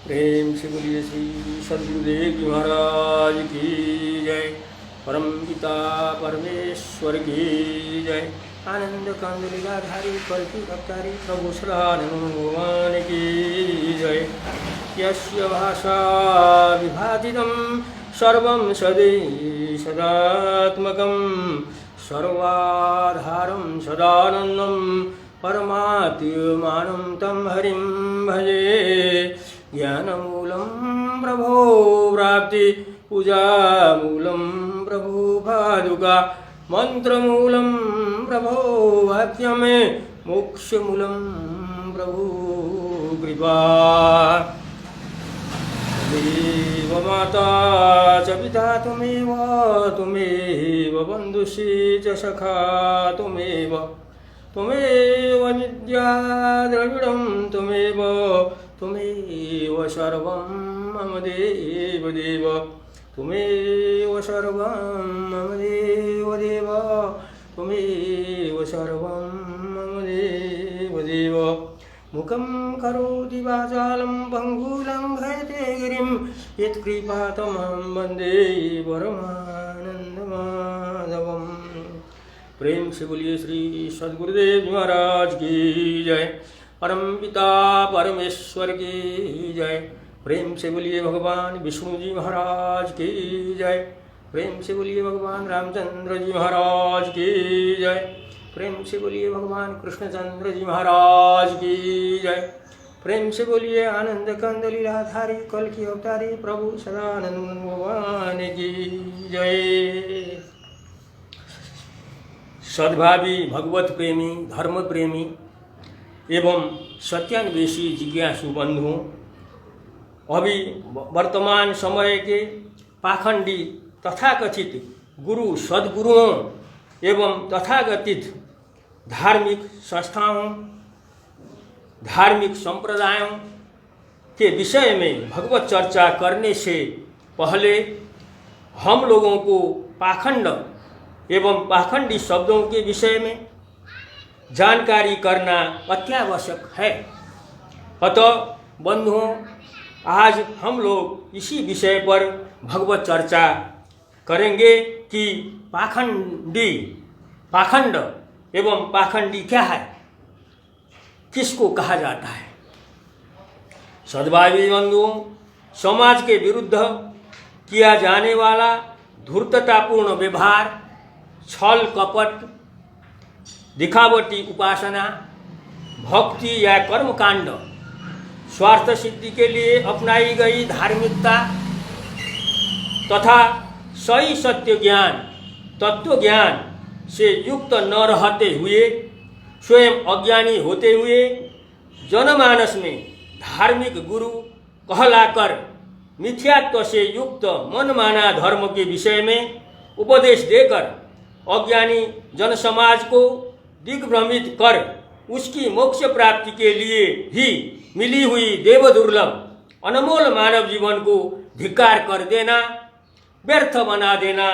प्रेम से बोलिए श्री सद्गुरुदेव जी महाराज की जय। परम पिता परमेश्वर की जय। आनंद कांद लीलाधारी कल्पी भक्तारी प्रभु सदानंद भगवान की जय। यस्य भाषा विभाजितं सर्वं सदात्मकं सर्वाधारं सदानन्दं परमात्मानं तं हरिं भजे। ज्ञानमूलं प्रभो प्राप्ति पूजामूलं प्रभु पादुका मंत्रमूलं प्रभो वाक्य में मोक्षमूलं प्रभु कृपा। त्वमेव माता च पिता त्वमेव बन्धुश्री च सखा त्वमेव विद्या द्रविडं त्वमेव सर्वं मम देव देव त्वमेव सर्वं मम देव देव त्वमेव सर्वं मम देव देव। मुखं करोति वाचालं पङ्गुलं लङ्घयते गिरिं यत्कृपातमहं वन्दे परमानन्दमाधवम्। प्रेम से बोलिए श्री सद्गुरुदेव महाराज की जय। परम पिता परमेश्वर की जय। प्रेम से बोलिए भगवान विष्णु जी महाराज की जय। प्रेम से बोलिए भगवान रामचंद्र जी महाराज की जय। प्रेम से बोलिए भगवान कृष्णचंद्र जी महाराज की जय। प्रेम से बोलिए आनंद कंद लीलाधारी कल की अवतारी प्रभु सदानंद भगवान की जय। सद्भावी भगवत प्रेमी धर्म प्रेमी एवं सत्यान्वेषी जिज्ञासु बंधुओं, अभी वर्तमान समय के पाखंडी तथाकथित गुरु सद्गुरुओं एवं तथाकथित धार्मिक संस्थाओं धार्मिक संप्रदायों के विषय में भगवत चर्चा करने से पहले हम लोगों को पाखंड एवं पाखंडी शब्दों के विषय में जानकारी करना अत्यावश्यक है। अतः बंधुओं, आज हम लोग इसी विषय पर भगवत चर्चा करेंगे कि पाखंड एवं पाखंडी क्या है, किसको कहा जाता है। सद्भावी बंधुओं, समाज के विरुद्ध किया जाने वाला धूर्ततापूर्ण व्यवहार, छल कपट, दिखावटी उपासना, भक्ति या कर्मकांड, स्वार्थ सिद्धि के लिए अपनाई गई धार्मिकता तथा सही सत्य ज्ञान तत्व ज्ञान से युक्त न रहते हुए स्वयं अज्ञानी होते हुए जनमानस में धार्मिक गुरु कहलाकर मिथ्यात्व से युक्त मनमाना धर्म के विषय में उपदेश देकर अज्ञानी जनसमाज को दिग्भ्रमित कर उसकी मोक्ष प्राप्ति के लिए ही मिली हुई देव दुर्लभ अनमोल मानव जीवन को धिक्कार कर देना, व्यर्थ बना देना,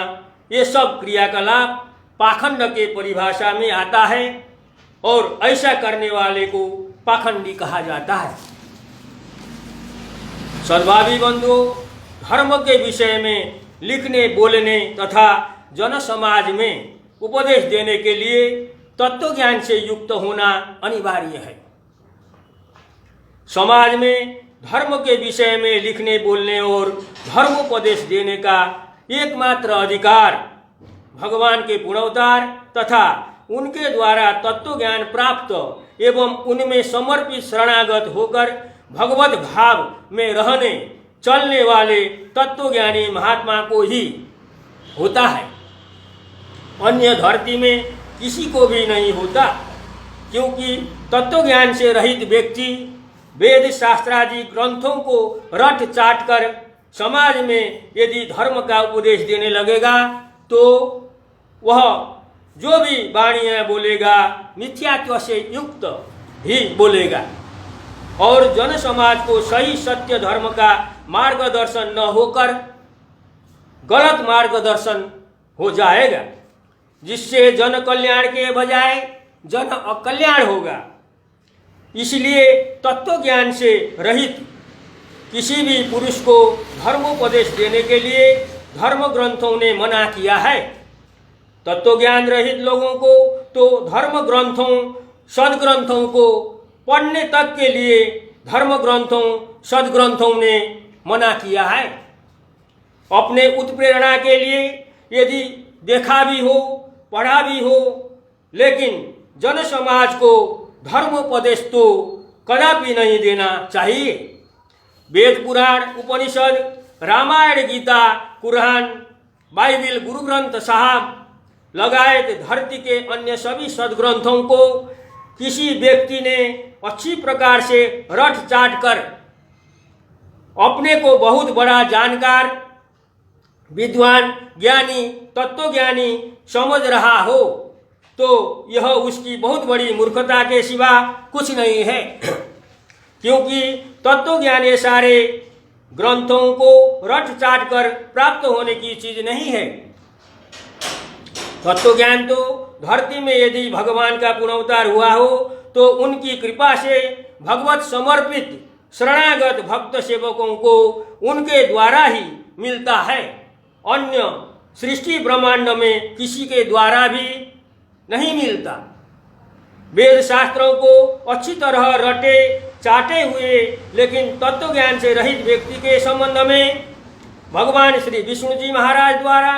ये सब क्रियाकलाप पाखंड के परिभाषा में आता है और ऐसा करने वाले को पाखंडी कहा जाता है। सद्भावी बंधुओं, धर्म के विषय में लिखने बोलने तथा जन समाज में उपदेश देने के लिए तत्व ज्ञान से युक्त होना अनिवार्य है। समाज में धर्म के विषय में लिखने बोलने और धर्मोपदेश देने का एकमात्र अधिकार भगवान के पूर्णावतार तथा उनके द्वारा तत्व ज्ञान प्राप्त एवं उनमें समर्पित शरणागत होकर भगवत भाव में रहने चलने वाले तत्वज्ञानी महात्मा को ही होता है। अन्य धरती में किसी को भी नहीं होता, क्योंकि तत्वज्ञान से रहित व्यक्ति वेद शास्त्रादि ग्रंथों को रट चाट कर समाज में यदि धर्म का उपदेश देने लगेगा तो वह जो भी वाणियाँ बोलेगा मिथ्यात्व से युक्त ही बोलेगा और जन समाज को सही सत्य धर्म का मार्गदर्शन न होकर गलत मार्गदर्शन हो जाएगा, जिससे जन कल्याण के बजाय जन अकल्याण होगा। इसलिए तत्व ज्ञान से रहित किसी भी पुरुष को धर्मोपदेश देने के लिए धर्म ग्रंथों ने मना किया है। तत्वज्ञान रहित लोगों को तो धर्म ग्रंथों सदग्रंथों को पढ़ने तक के लिए धर्म ग्रंथों सदग्रंथों ने मना किया है। अपने उत्प्रेरणा के लिए यदि देखा भी हो, पढ़ा भी हो, लेकिन जन समाज को धर्मोपदेश तो कदापि नहीं देना चाहिए। वेद पुराण उपनिषद रामायण गीता कुरान बाइबिल गुरु ग्रंथ साहब लगायत धरती के अन्य सभी सदग्रंथों को किसी व्यक्ति ने अच्छी प्रकार से रट चाट कर अपने को बहुत बड़ा जानकार विद्वान ज्ञानी तत्वज्ञानी समझ रहा हो तो यह उसकी बहुत बड़ी मूर्खता के सिवा कुछ नहीं है। क्योंकि तत्वज्ञान ये सारे ग्रंथों को रट चाट कर प्राप्त होने की चीज नहीं है। तत्वज्ञान तो धरती में यदि भगवान का पुनर्अवतार हुआ हो तो उनकी कृपा से भगवत समर्पित शरणागत भक्त सेवकों को उनके द्वारा ही मिलता है। अन्य सृष्टि ब्रह्मांड में किसी के द्वारा भी नहीं मिलता। वेद शास्त्रों को अच्छी तरह रटे चाटे हुए लेकिन तत्व ज्ञान से रहित व्यक्ति के संबंध में भगवान श्री विष्णु जी महाराज द्वारा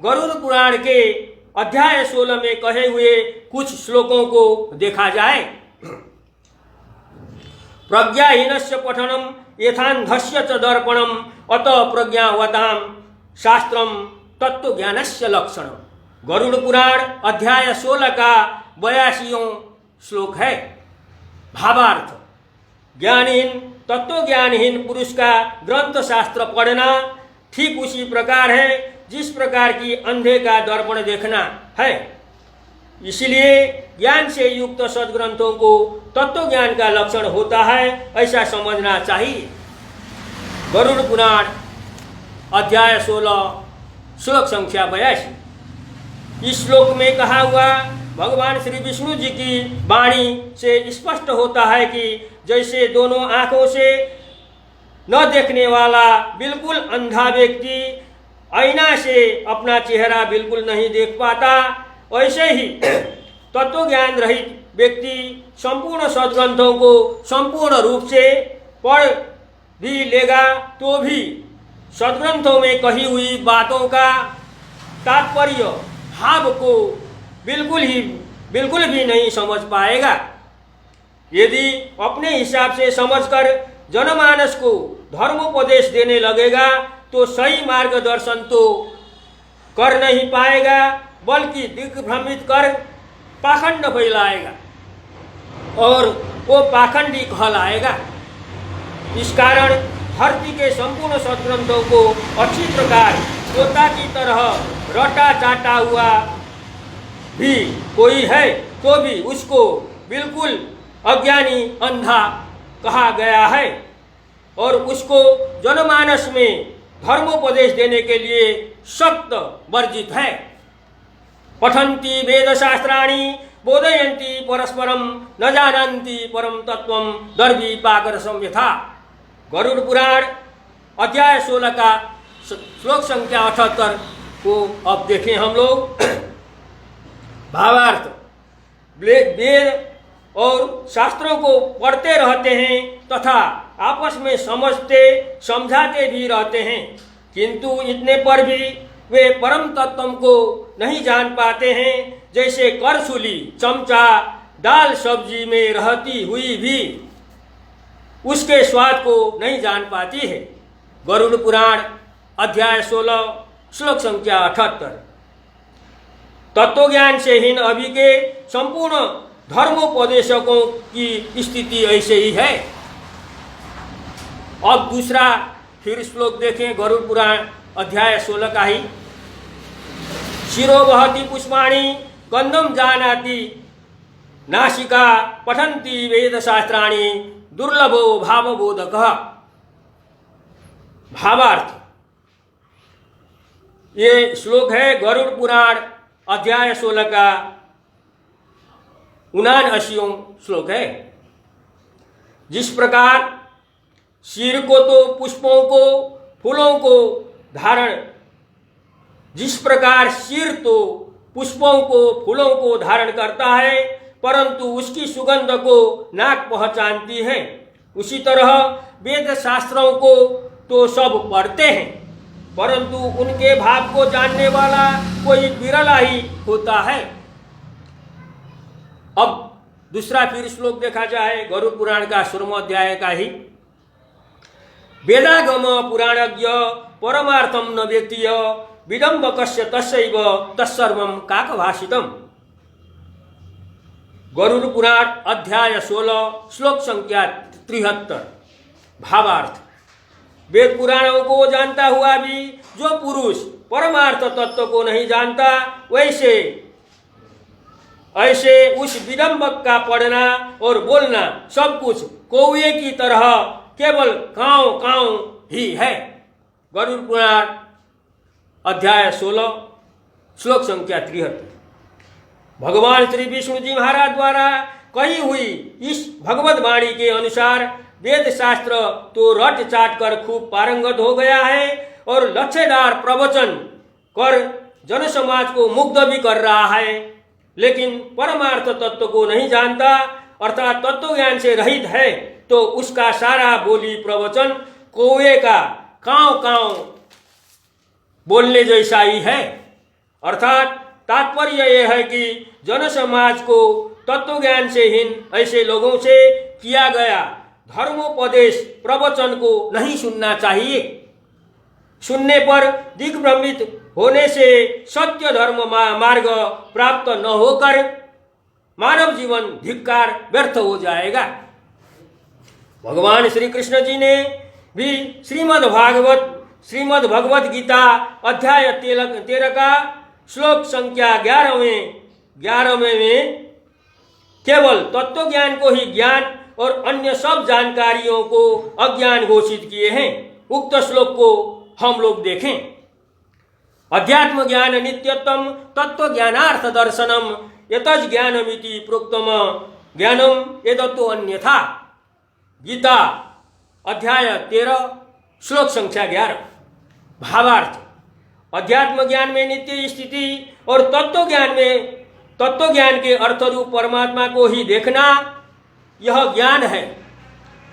गरुड़ पुराण के अध्याय 16 में कहे हुए कुछ श्लोकों को देखा जाए। प्रज्ञाहीनस्य पठनम यथान्धस्य च दर्पणम अत प्रज्ञावताम शास्त्रम तत्व ज्ञानस्य लक्षणम। गरुड़ पुराण अध्याय 16 का 82वां श्लोक है। भावार्थ, ज्ञानहीन तत्व ज्ञानहीन पुरुष का ग्रंथ शास्त्र पढ़ना ठीक उसी प्रकार है जिस प्रकार की अंधे का दर्पण देखना है। इसलिए ज्ञान से युक्त सदग्रंथों को तत्व ज्ञान का लक्षण होता है ऐसा समझना चाहिए। गरुड़ पुराण अध्याय 16 श्लोक संख्या 82। इस श्लोक में कहा हुआ भगवान श्री विष्णु जी की वाणी से स्पष्ट होता है कि जैसे दोनों आंखों से न देखने वाला बिल्कुल अंधा व्यक्ति आईना से अपना चेहरा बिल्कुल नहीं देख पाता, वैसे ही तत्व ज्ञान रहित व्यक्ति संपूर्ण सदग्रंथों को संपूर्ण रूप से पढ़ भी लेगा तो भी सदग्रंथों में कही हुई बातों का तात्पर्य भाव को बिल्कुल भी नहीं समझ पाएगा। यदि अपने हिसाब से समझकर जनमानस को धर्मोपदेश देने लगेगा तो सही मार्गदर्शन तो कर नहीं पाएगा बल्कि दिग्भ्रमित कर पाखंड फैलाएगा और वो पाखंडी कहलाएगा। इस कारण धरती के संपूर्ण सदग्रंथों को अच्छी प्रकार तोता की तरह रटा चाटा हुआ भी कोई है तो भी उसको बिल्कुल अज्ञानी अंधा कहा गया है और उसको जनमानस में धर्मोपदेश देने के लिए सख्त वर्जित है। पठन्ति वेदशास्त्राणि बोधयन्ति परस्परम न जानन्ति परम तत्वम दर्वी पाकर संयथा। गरुड़ पुराण अध्याय 16 का श्लोक संख्या 78 को अब देखें हम लोग। भावार्थ, वेद और शास्त्रों को पढ़ते रहते हैं तथा आपस में समझते समझाते भी रहते हैं, किंतु इतने पर भी वे परम तत्व को नहीं जान पाते हैं। जैसे करछुली चमचा दाल सब्जी में रहती हुई भी उसके स्वाद को नहीं जान पाती है। गरुड़ पुराण अध्याय 16 श्लोक संख्या 78। तत्वज्ञान से हीन अभी के संपूर्ण धर्मोपदेशकों की स्थिति ऐसे ही है। अब दूसरा फिर श्लोक देखें गरुड़ पुराण अध्याय 16 का ही। शिरो वहति पुष्पाणि गंधम जानाति नासिका पठन्ति वेदशास्त्राणि दुर्लभो भावबोधकः। भावार्थ, ये श्लोक है गरुड़ पुराण अध्याय 16 का 79वां श्लोक है। जिस प्रकार सिर को तो पुष्पों को फूलों को धारण, जिस प्रकार सिर तो पुष्पों को फूलों को धारण करता है परंतु उसकी सुगंध को नाक पहचानती है, उसी तरह वेद शास्त्रों को तो सब पढ़ते हैं परंतु उनके भाव को जानने वाला कोई विरला ही होता है। अब दूसरा फिर श्लोक देखा जाए गरुड़ पुराण का 16वां अध्याय का ही। वेदागम पुराणज्ञ परमार्थम न वेत्तीय विडम्बकस्य तस्यैव तत्सर्वं काकभाषितम्। गरुड़ पुराण अध्याय 16 श्लोक संख्या 73। भावार्थ, वेद पुराणों को जानता हुआ भी जो पुरुष परमार्थ तत्व को नहीं जानता ऐसे उस विडंबक का पढ़ना और बोलना सब कुछ कौवे की तरह केवल कांव कांव ही है। गरुड़ पुराण अध्याय 16 श्लोक संख्या 73। भगवान श्री विष्णु जी महाराज द्वारा कही हुई इस भगवत वाणी के अनुसार वेद शास्त्र तो रट चाट कर खूब पारंगत हो गया है और लच्छेदार प्रवचन कर जन समाज को मुग्ध भी कर रहा है, लेकिन परमार्थ तत्व को नहीं जानता अर्थात तत्व ज्ञान से रहित है तो उसका सारा बोली प्रवचन कौवे का कांव कांव बोलने जैसा ही है। अर्थात तात्पर्य यह है कि जन समाज को तत्व ज्ञान से हीन ऐसे लोगों से किया गया धर्मोपदेश प्रवचन को नहीं सुनना चाहिए। सुनने पर दिग्भ्रमित होने से सत्य धर्म मार्ग प्राप्त न होकर मानव जीवन धिक्कार व्यर्थ हो जाएगा। भगवान श्री कृष्ण जी ने भी श्रीमद् भगवत गीता अध्याय 13 का श्लोक संख्या 11वें में केवल तत्व ज्ञान को ही ज्ञान और अन्य सब जानकारियों को अज्ञान घोषित किए हैं। उक्त श्लोक को हम लोग देखें। अध्यात्म ज्ञान नित्यत्वम तत्व ज्ञानार्थ दर्शनम यतज ज्ञानमिति प्रोक्तम ज्ञानम एतत्तो अन्यथा। गीता अध्याय 13 श्लोक संख्या 11। भावार्थ, अध्यात्म ज्ञान में नित्य स्थिति और तत्व ज्ञान के अर्थ रूप परमात्मा को ही देखना यह ज्ञान है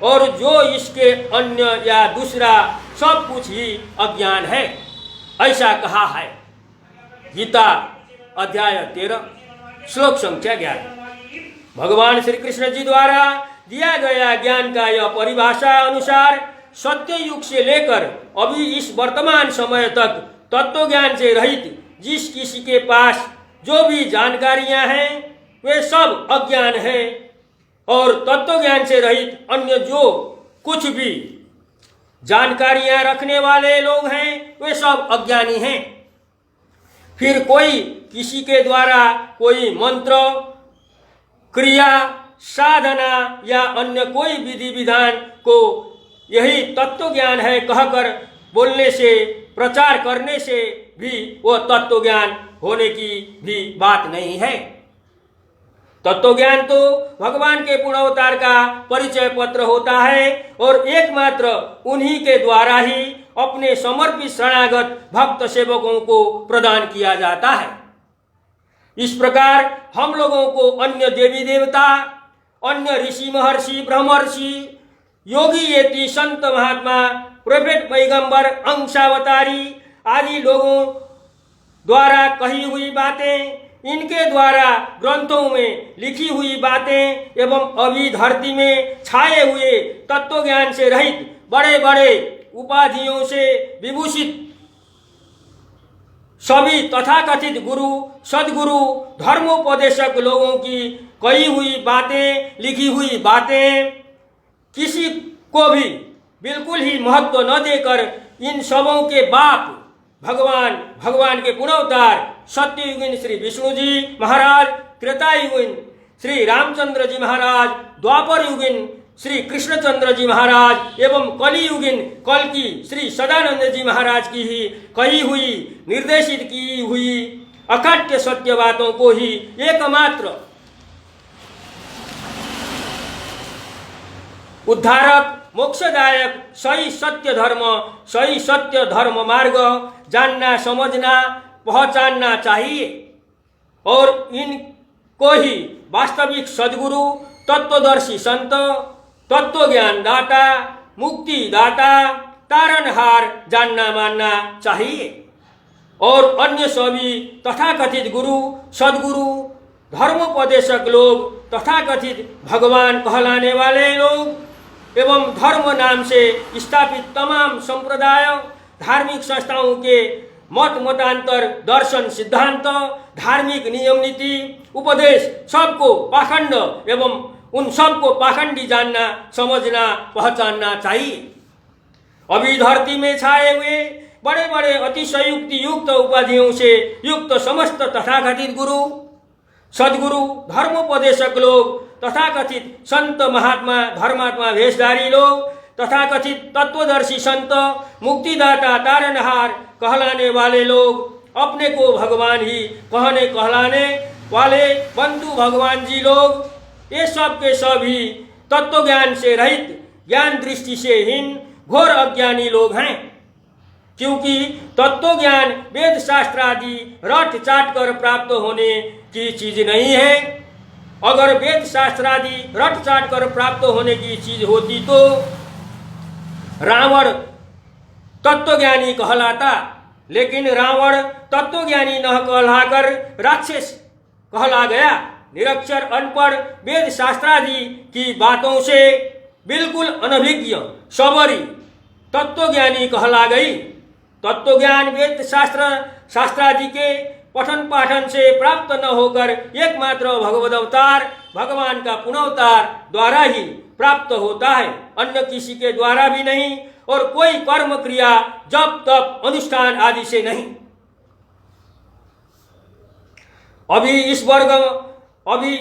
और जो इसके अन्य या दूसरा सब कुछ ही अज्ञान है, ऐसा कहा है। गीता अध्याय 13 श्लोक संख्या 11। भगवान श्री कृष्ण जी द्वारा दिया गया ज्ञान का यह परिभाषा अनुसार सत्य युग से लेकर अभी इस वर्तमान समय तक तत्व ज्ञान से रहित जिस किसी के पास जो भी जानकारियां हैं वे सब अज्ञान है और तत्व ज्ञान से रहित अन्य जो कुछ भी जानकारियां रखने वाले लोग हैं वे सब अज्ञानी हैं। फिर कोई किसी के द्वारा कोई मंत्र क्रिया साधना या अन्य कोई विधि विधान को यही तत्व ज्ञान है कहकर बोलने से प्रचार करने से भी वह तत्व ज्ञान होने की भी बात नहीं है। तत्व ज्ञान तो भगवान के पूर्णावतार का परिचय पत्र होता है और एकमात्र उन्हीं के द्वारा ही अपने समर्पित शरणागत भक्त सेवकों को प्रदान किया जाता है। इस प्रकार हम लोगों को अन्य देवी देवता, अन्य ऋषि महर्षि ब्रह्मर्षि योगी यति संत महात्मा प्रोफेट पैगंबर अंशावतारी आदि लोगों द्वारा कही हुई बातें, इनके द्वारा ग्रंथों में लिखी हुई बातें एवं अभी धरती में छाए हुए तत्व ज्ञान से रहित बड़े बड़े उपाधियों से विभूषित सभी तथाकथित गुरु सदगुरु धर्मोपदेशक लोगों की कही हुई बातें, लिखी हुई बातें किसी को भी बिल्कुल ही महत्व न देकर इन सबों के बाप भगवान के पुनर्वतार सत्ययुगीन श्री विष्णु जी महाराज, त्रेतायुगीन श्री रामचंद्र जी महाराज, द्वापर युगीन श्री कृष्णचंद्र जी महाराज एवं कलियुगीन कल्कि श्री सदानंद जी महाराज की ही कही हुई निर्देशित की हुई अकाट्य सत्य बातों को ही एकमात्र उद्धारक मोक्षदायक सही सत्य धर्म मार्ग जानना, समझना, पहचानना चाहिए और इनको ही वास्तविक सद्गुरु, तत्वदर्शी संत, तत्वज्ञान दाता, मुक्ति दाता, तारणहार जानना मानना चाहिए। और अन्य सभी तथाकथित गुरु, सद्गुरु, धर्मोपदेशक लोग, तथाकथित भगवान कहलाने वाले लोग एवं धर्म नाम से स्थापित तमाम संप्रदाय, धार्मिक संस्थाओं के मतांतर, दर्शन, सिद्धांत, धार्मिक नियम नीति, उपदेश सबको पाखंड एवं उन सबको पाखंडी जानना, समझना, पहचानना चाहिए। अभी धरती में छाए हुए बड़े बड़े अतिशयोक्ति युक्त उपाधियों से युक्त समस्त तथाकथित गुरु, सद्गुरु, धर्मोपदेशक लोग, तथाकथित संत, महात्मा, धर्मात्मा, भेषधारी लोग, तथाकथित तत्वदर्शी संत, मुक्तिदाता, तारणहार कहलाने वाले लोग, अपने को भगवान ही कहलाने वाले बंधु भगवान जी लोग, ये सब के सभी तत्व ज्ञान से रहित, ज्ञान दृष्टि से हीन, घोर अज्ञानी लोग हैं। क्योंकि तत्व ज्ञान वेद शास्त्र आदि रट चाट कर प्राप्त होने की चीज नहीं है। अगर वेद शास्त्र आदि रट चाट कर प्राप्त होने की चीज होती तो रावण तत्वज्ञानी कहलाता, लेकिन रावण तत्वज्ञानी न कहलाकर राक्षस कहला गया। निरक्षर, अनपढ़, वेद शास्त्रादि की बातों से बिल्कुल अनभिज्ञ सबरी तत्वज्ञानी कहला गई। तत्वज्ञान वेद शास्त्रादि के पठन पाठन से प्राप्त न होकर एकमात्र भगवद अवतार, भगवान का पुनर्वतार द्वारा ही प्राप्त होता है, अन्य किसी के द्वारा भी नहीं, और कोई कर्म क्रिया, जप तप, अनुष्ठान आदि से नहीं। अभी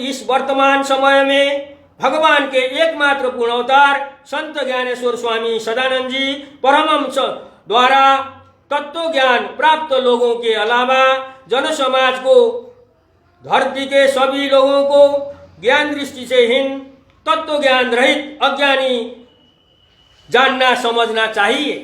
इस वर्तमान समय में भगवान के एकमात्र पूर्णावतार संत ज्ञानेश्वर स्वामी सदानंद जी परमहंस द्वारा तत्व ज्ञान प्राप्त लोगों के अलावा जन समाज को, धरती के सभी लोगों को ज्ञान दृष्टि से हीन, तत्व ज्ञान रहित, अज्ञानी जानना, समझना चाहिए।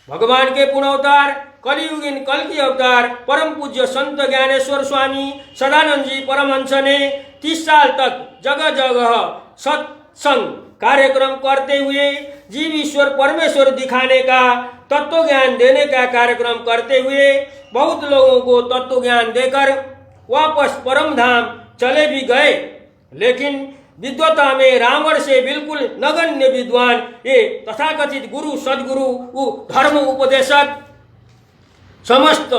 भगवान के पूर्णावतार कलियुगीन कल की अवतार परम पूज्य संत ज्ञानेश्वर स्वामी सदानंद जी परमहंस ने 30 साल तक जगह जगह सत्संग कार्यक्रम करते हुए जीव ईश्वर परमेश्वर दिखाने का, तत्व ज्ञान देने का कार्यक्रम करते हुए बहुत लोगों को तत्व ज्ञान देकर वापस परम धाम चले भी गए। लेकिन विद्वता में रावण से बिल्कुल नगण्य विद्वान ये तथाकथित गुरु, सद्गुरु, धर्म उपदेशक, समस्त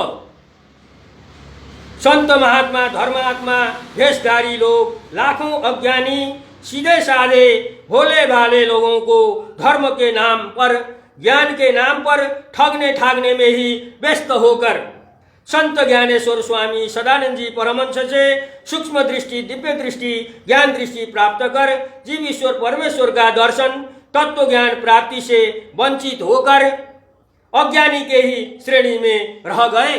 संत, महात्मा, धर्मात्मा, भेषधारी लोग, लाखों अज्ञानी, सीधे साधे, भोले भाले लोगों को धर्म के नाम पर, ज्ञान के नाम पर ठगने ठागने में ही व्यस्त होकर संत ज्ञानेश्वर स्वामी सदानंद जी परमहंस से सूक्ष्म दृष्टि, दिव्य दृष्टि, ज्ञान दृष्टि प्राप्त कर जीव ईश्वर परमेश्वर का दर्शन, तत्व ज्ञान प्राप्ति से वंचित होकर अज्ञानी के ही श्रेणी में रह गए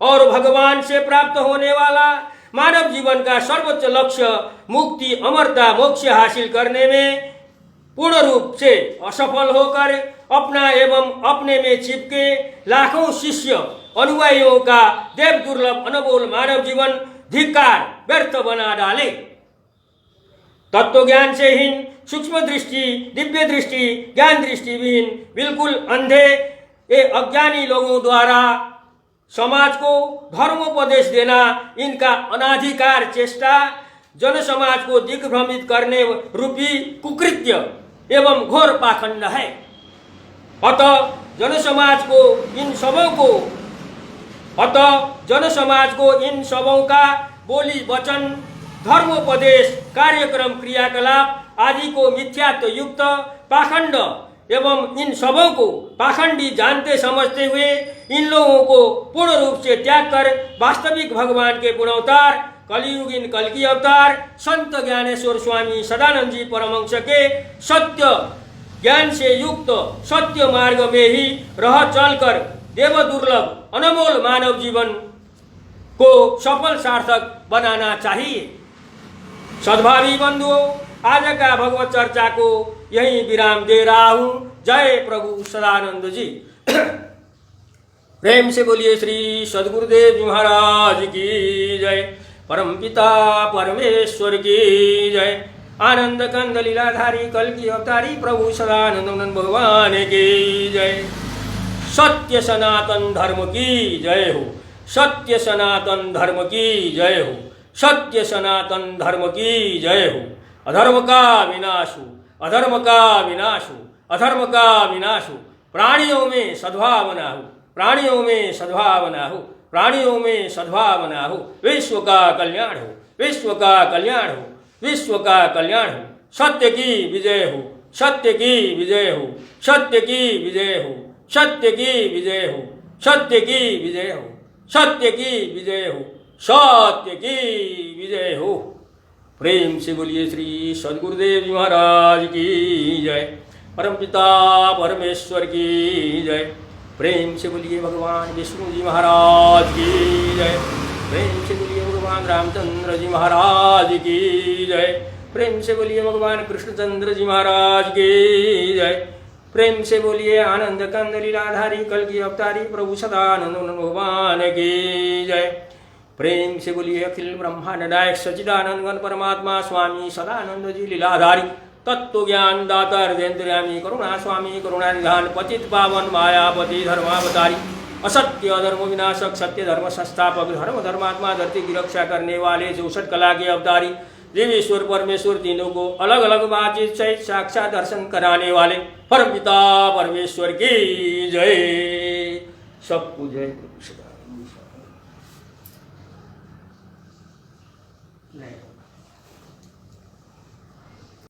और भगवान से प्राप्त होने वाला मानव जीवन का सर्वोच्च लक्ष्य मुक्ति, अमरता, मोक्ष हासिल करने में पूर्ण रूप से असफल होकर अपना एवं अपने में चिपके लाखों शिष्य अनुयायियों का देव दुर्लभ अनमोल मानव जीवन धिक्कार, व्यर्थ बना डाले। तत्व ज्ञान से हीन, सूक्ष्म दृष्टि, दिव्य दृष्टि, ज्ञान दृष्टि विहीन, बिल्कुल अंधे ये अज्ञानी लोगों द्वारा समाज को धर्मोपदेश देना इनका अनाधिकार चेष्टा, जन समाज को दिग्भ्रमित करने रूपी कुकृत्य एवं घोर पाखंड है। अतः जन समाज को इन सबों का बोली, वचन, धर्मोपदेश, कार्यक्रम, क्रियाकलाप आदि को मिथ्यात्व युक्त, पाखंड एवं इन सबों को पाखंडी जानते समझते हुए इन लोगों को पूर्ण रूप से त्याग कर वास्तविक भगवान के पूर्णावतार कलियुगीन कल की अवतार संत ज्ञानेश्वर स्वामी सदानंद जी परमहंस के सत्य ज्ञान से युक्त सत्य मार्ग में ही रह चलकर देव दुर्लभ अनमोल मानव जीवन को सफल सार्थक बनाना चाहिए। सद्भावी बंधुओं, आज का भगवत चर्चा को यही विराम दे रहा हूँ। जय प्रभु सदानंद जी। प्रेम से बोलिए श्री सद्गुरुदेव जी महाराज की जय। परम पिता परमेश्वर की जय। आनंद कंद लीलाधारी कल की अवतारी प्रभु सदानंद भगवान की जय। सत्य सनातन धर्म की जय हो। सत्य सनातन धर्म की जय हो। सत्य सनातन धर्म की जय हो। अधर्म का विनाश हो। अधर्म का विनाश हो। अधर्म का विनाश हो। प्राणियों में सद्भावना हो। प्राणियों में सद्भावना हो। प्राणियों में सद्भावना हो। विश्व का कल्याण हो। विश्व का कल्याण हो। विश्व का कल्याण हो। सत्य की विजय हो। सत्य की विजय हो। सत्य की विजय हो। सत्य की विजय हो। सत्य की विजय हो। सत्य की विजय हो। सत्य की विजय हो। प्रेम से बोलिए श्री सद्गुरुदेव जी महाराज की जय। परमपिता परमेश्वर की जय। प्रेम से बोलिए भगवान विष्णु जी महाराज की जय। प्रेम से बोलिए भगवान रामचंद्र जी महाराज की जय। प्रेम से बोलिए भगवान कृष्णचंद्र जी महाराज की जय। प्रेम से बोलिए आनंद कंद लीलाधारी कल की अवतारी प्रभु सदानंद भगवान की जय। प्रेम से बोलिए अखिल ब्रह्मांड नायक सच्चिदानंद घन परमात्मा स्वामी सदानंद जी लीलाधारी तत्व ज्ञान दाता हृदयंतर्यामी करुणा स्वामी करुणा निधान पतित पावन मायापति धर्मावतारी असत्य अधर्म विनाशक सत्य धर्म संस्थापक धर्म धर्मात्मा धरती की रक्षा करने वाले 64 कला के अवतारी देवेश्वर परमेश्वर तीनों को अलग अलग बातचीत सहित साक्षात दर्शन कराने वाले परमपिता परमेश्वर की जय। सबको जय।